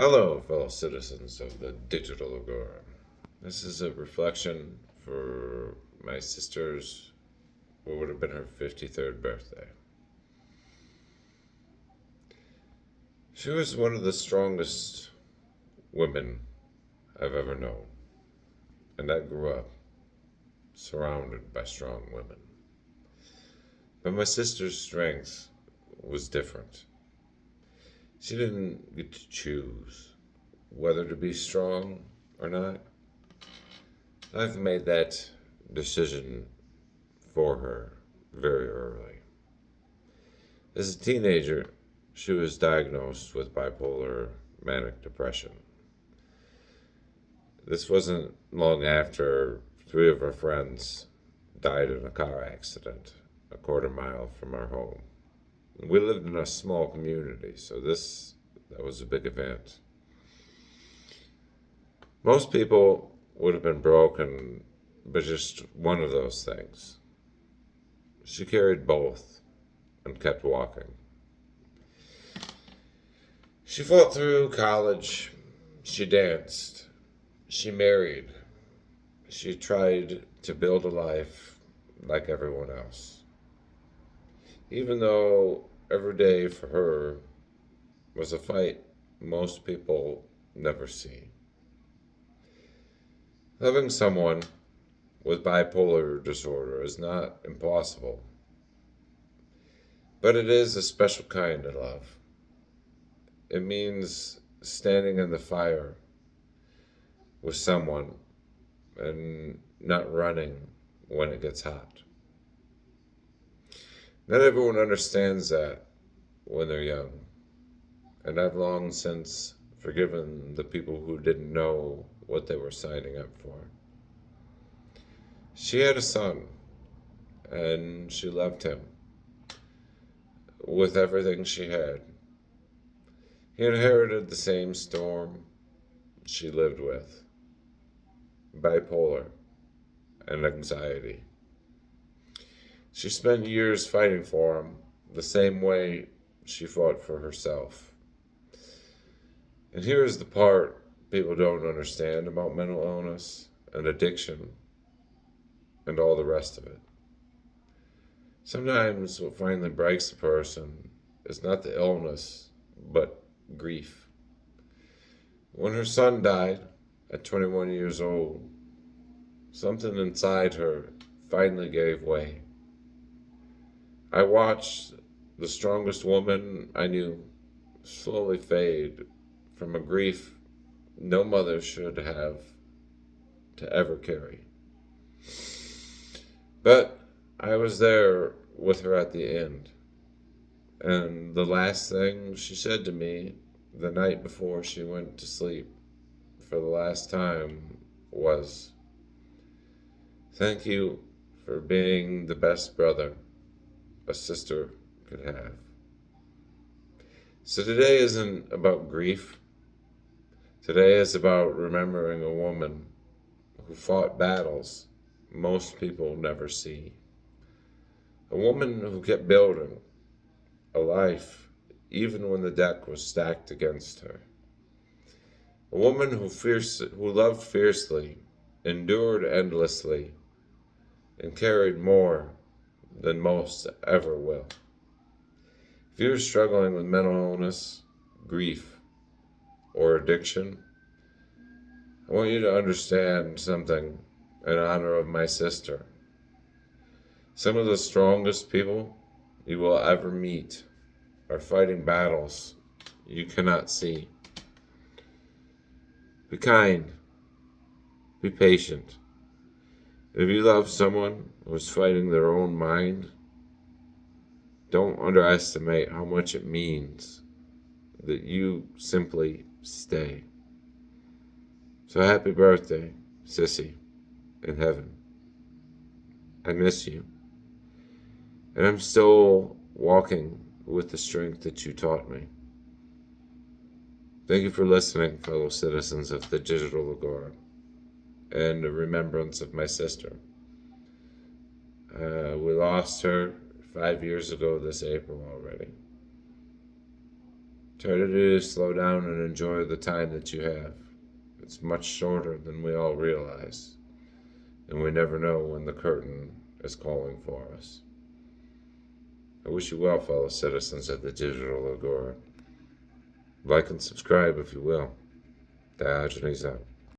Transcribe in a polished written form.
Hello, fellow citizens of the digital agora. This is a reflection for my sister's, what would have been her 53rd birthday. She was one of the strongest women I've ever known, and I grew up surrounded by strong women. But my sister's strength was different. She didn't get to choose whether to be strong or not. I've made that decision for her very early. As a teenager, she was diagnosed with bipolar manic depression. This wasn't long after three of her friends died in a car accident a quarter mile from our home. We lived in a small community, so that was a big event. Most people would have been broken by just one of those things. She carried both and kept walking. She fought through college. She danced. She married. She tried to build a life like everyone else. Even though every day for her was a fight most people never see. Loving someone with bipolar disorder is not impossible, but it is a special kind of love. It means standing in the fire with someone and not running when it gets hot. Not everyone understands that when they're young, and I've long since forgiven the people who didn't know what they were signing up for. She had a son, and she loved him with everything she had. He inherited the same storm she lived with: bipolar and anxiety. She spent years fighting for him the same way she fought for herself. And here's the part people don't understand about mental illness and addiction and all the rest of it. Sometimes what finally breaks a person is not the illness, but grief. When her son died at 21 years old, something inside her finally gave way. I watched the strongest woman I knew slowly fade from a grief no mother should have to ever carry. But I was there with her at the end, and the last thing she said to me the night before she went to sleep for the last time was, "Thank you for being the best brother a sister could have." So today isn't about grief. Today is about remembering a woman who fought battles most people never see. A woman who kept building a life even when the deck was stacked against her. A woman who loved fiercely, endured endlessly, and carried more than most ever will. If you're struggling with mental illness, grief, or addiction, I want you to understand something in honor of my sister. Some of the strongest people you will ever meet are fighting battles you cannot see. Be kind. Be patient. If you love someone who's fighting their own mind, don't underestimate how much it means that you simply stay. So happy birthday, Sissy, in heaven. I miss you. And I'm still walking with the strength that you taught me. Thank you for listening, fellow citizens of the digital agora, and a remembrance of my sister. We lost her 5 years ago this April already. Try to do slow down and enjoy the time that you have. It's much shorter than we all realize, and we never know when the curtain is calling for us. I wish you well, fellow citizens of the digital agora. Like and subscribe if you will. Diogenes out.